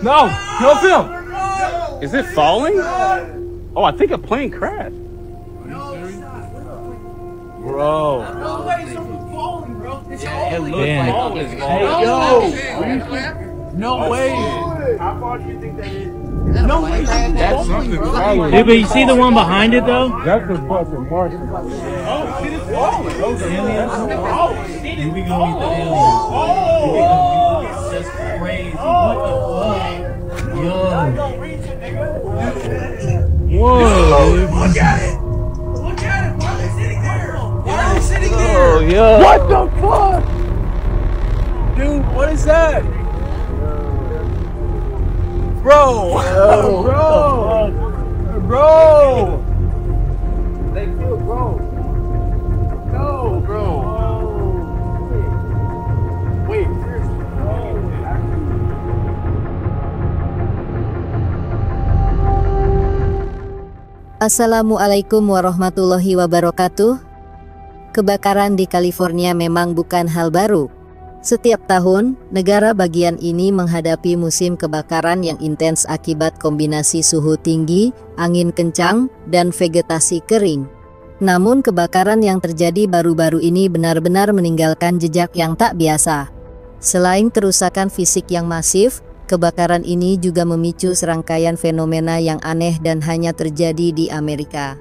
No, help him. Is it falling? Oh, I think a plane crashed. Bro. No way, someone's falling, bro. It's It looks Damn. falling. Hey, yo. No way. How far do you think that is? No way. That's something falling. Dude, but you see the one behind it though? That's the fucking Martian. Oh, shit is falling. Oh, shit is falling. Oh, That's crazy. What the fuck? Yo. Whoa, dude. Look at it. Look at it. Why are they sitting there? Why are they sitting there? Oh, yo. what the fuck? Dude, what is that? Bro. Bro. They killed bro. No, bro. Wait, seriously. Assalamualaikum warahmatullahi wabarakatuh. Kebakaran di California memang bukan hal baru. Setiap tahun, negara bagian ini menghadapi musim kebakaran yang intens akibat kombinasi suhu tinggi, angin kencang, dan vegetasi kering. Namun kebakaran yang terjadi baru-baru ini benar-benar meninggalkan jejak yang tak biasa. Selain kerusakan fisik yang masif, kebakaran ini juga memicu serangkaian fenomena yang aneh dan hanya terjadi di Amerika.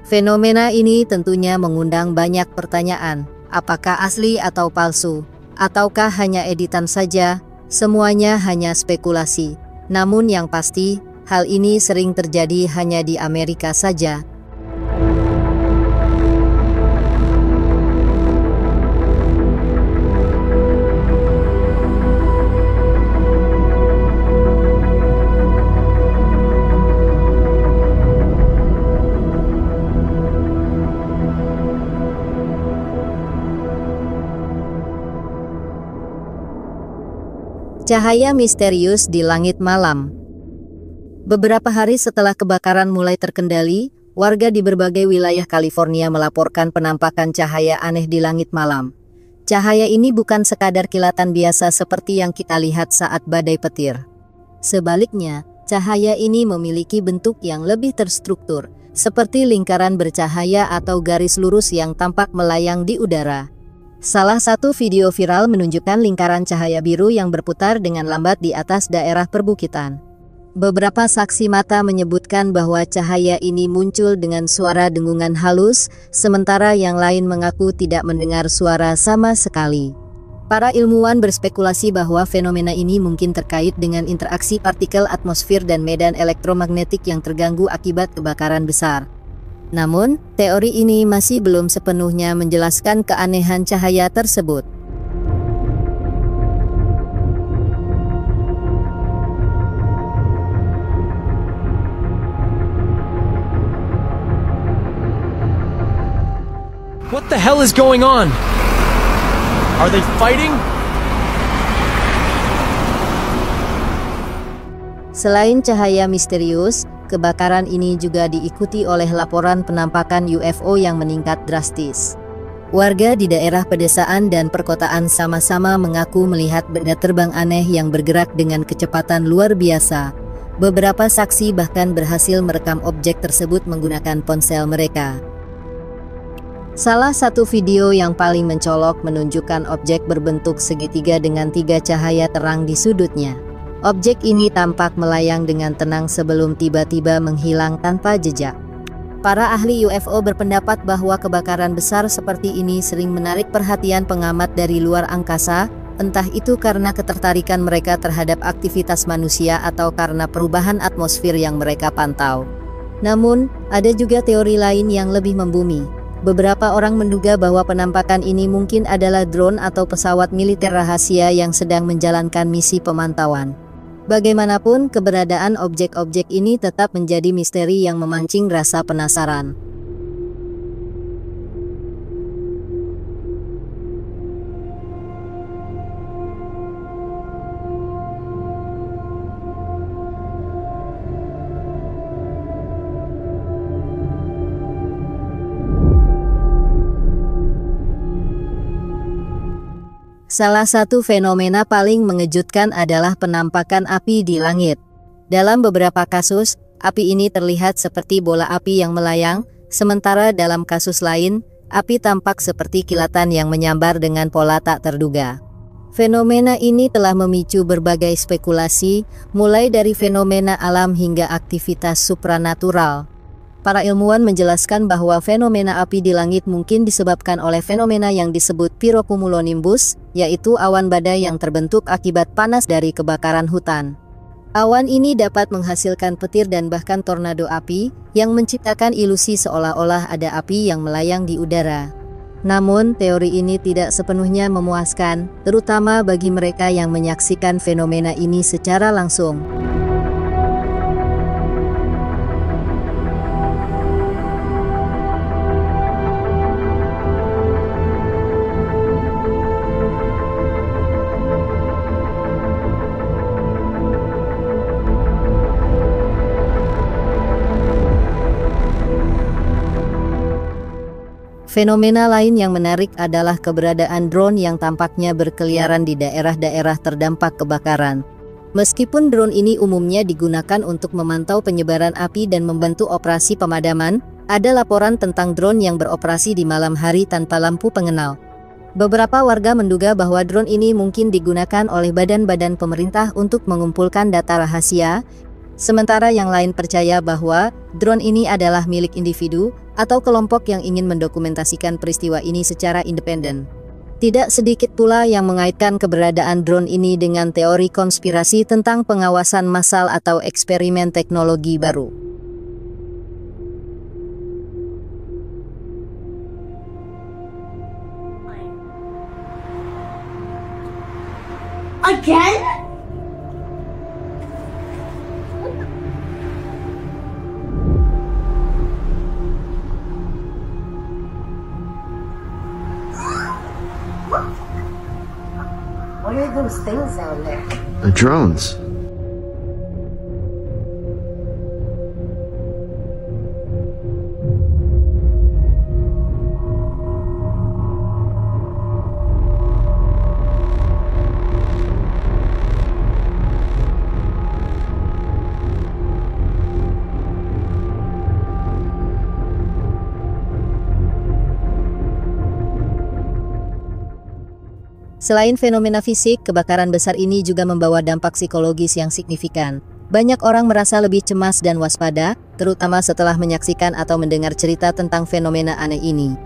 Fenomena ini tentunya mengundang banyak pertanyaan. Apakah asli atau palsu? Ataukah hanya editan saja? Semuanya hanya spekulasi. Namun yang pasti, hal ini sering terjadi hanya di Amerika saja. Cahaya misterius di langit malam. Beberapa hari setelah kebakaran mulai terkendali, warga di berbagai wilayah California melaporkan penampakan cahaya aneh di langit malam. Cahaya ini bukan sekadar kilatan biasa seperti yang kita lihat saat badai petir. Sebaliknya, cahaya ini memiliki bentuk yang lebih terstruktur, seperti lingkaran bercahaya atau garis lurus yang tampak melayang di udara. Salah satu video viral menunjukkan lingkaran cahaya biru yang berputar dengan lambat di atas daerah perbukitan. Beberapa saksi mata menyebutkan bahwa cahaya ini muncul dengan suara dengungan halus, sementara yang lain mengaku tidak mendengar suara sama sekali. Para ilmuwan berspekulasi bahwa fenomena ini mungkin terkait dengan interaksi partikel atmosfer dan medan elektromagnetik yang terganggu akibat kebakaran besar. Namun, teori ini masih belum sepenuhnya menjelaskan keanehan cahaya tersebut. What the hell is going on? Are they fighting? Selain cahaya misterius, kebakaran ini juga diikuti oleh laporan penampakan UFO yang meningkat drastis. Warga di daerah pedesaan dan perkotaan sama-sama mengaku melihat benda terbang aneh yang bergerak dengan kecepatan luar biasa. Beberapa saksi bahkan berhasil merekam objek tersebut menggunakan ponsel mereka. Salah satu video yang paling mencolok menunjukkan objek berbentuk segitiga dengan 3 cahaya terang di sudutnya. Objek ini tampak melayang dengan tenang sebelum tiba-tiba menghilang tanpa jejak. Para ahli UFO berpendapat bahwa kebakaran besar seperti ini sering menarik perhatian pengamat dari luar angkasa, entah itu karena ketertarikan mereka terhadap aktivitas manusia atau karena perubahan atmosfer yang mereka pantau. Namun, ada juga teori lain yang lebih membumi. Beberapa orang menduga bahwa penampakan ini mungkin adalah drone atau pesawat militer rahasia yang sedang menjalankan misi pemantauan. Bagaimanapun, keberadaan objek-objek ini tetap menjadi misteri yang memancing rasa penasaran. Salah satu fenomena paling mengejutkan adalah penampakan api di langit. Dalam beberapa kasus, api ini terlihat seperti bola api yang melayang, sementara dalam kasus lain, api tampak seperti kilatan yang menyambar dengan pola tak terduga. Fenomena ini telah memicu berbagai spekulasi, mulai dari fenomena alam hingga aktivitas supranatural. Para ilmuwan menjelaskan bahwa fenomena api di langit mungkin disebabkan oleh fenomena yang disebut pirocumulonimbus, yaitu awan badai yang terbentuk akibat panas dari kebakaran hutan. Awan ini dapat menghasilkan petir dan bahkan tornado api, yang menciptakan ilusi seolah-olah ada api yang melayang di udara. Namun, teori ini tidak sepenuhnya memuaskan, terutama bagi mereka yang menyaksikan fenomena ini secara langsung. Fenomena lain yang menarik adalah keberadaan drone yang tampaknya berkeliaran di daerah-daerah terdampak kebakaran. Meskipun drone ini umumnya digunakan untuk memantau penyebaran api dan membantu operasi pemadaman, ada laporan tentang drone yang beroperasi di malam hari tanpa lampu pengenal. Beberapa warga menduga bahwa drone ini mungkin digunakan oleh badan-badan pemerintah untuk mengumpulkan data rahasia, sementara yang lain percaya bahwa drone ini adalah milik individu atau kelompok yang ingin mendokumentasikan peristiwa ini secara independen. Tidak sedikit pula yang mengaitkan keberadaan drone ini dengan teori konspirasi tentang pengawasan massal atau eksperimen teknologi baru. Again? What are those things down there? The drones. Selain fenomena fisik, kebakaran besar ini juga membawa dampak psikologis yang signifikan. Banyak orang merasa lebih cemas dan waspada, terutama setelah menyaksikan atau mendengar cerita tentang fenomena aneh ini.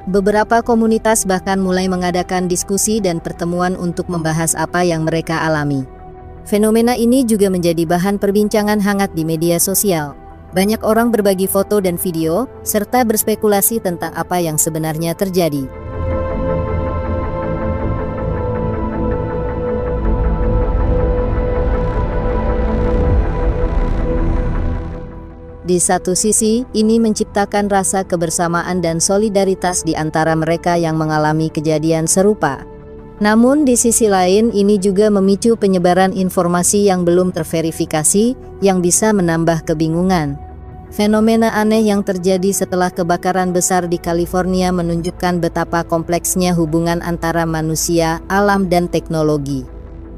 Beberapa komunitas bahkan mulai mengadakan diskusi dan pertemuan untuk membahas apa yang mereka alami. Fenomena ini juga menjadi bahan perbincangan hangat di media sosial. Banyak orang berbagi foto dan video, serta berspekulasi tentang apa yang sebenarnya terjadi. Di satu sisi, ini menciptakan rasa kebersamaan dan solidaritas di antara mereka yang mengalami kejadian serupa. Namun di sisi lain, ini juga memicu penyebaran informasi yang belum terverifikasi, yang bisa menambah kebingungan. Fenomena aneh yang terjadi setelah kebakaran besar di California menunjukkan betapa kompleksnya hubungan antara manusia, alam, dan teknologi.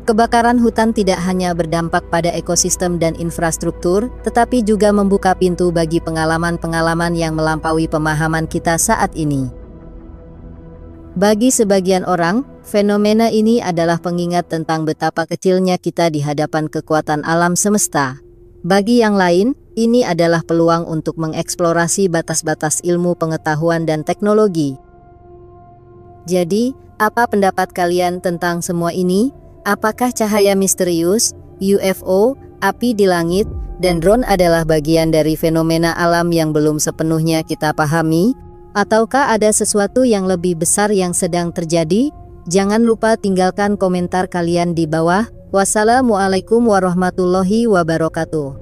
Kebakaran hutan tidak hanya berdampak pada ekosistem dan infrastruktur, tetapi juga membuka pintu bagi pengalaman-pengalaman yang melampaui pemahaman kita saat ini. Bagi sebagian orang, fenomena ini adalah pengingat tentang betapa kecilnya kita di hadapan kekuatan alam semesta. Bagi yang lain, ini adalah peluang untuk mengeksplorasi batas-batas ilmu pengetahuan dan teknologi. Jadi, apa pendapat kalian tentang semua ini? Apakah cahaya misterius, UFO, api di langit, dan drone adalah bagian dari fenomena alam yang belum sepenuhnya kita pahami? Ataukah ada sesuatu yang lebih besar yang sedang terjadi? Jangan lupa tinggalkan komentar kalian di bawah. Wassalamualaikum warahmatullahi wabarakatuh.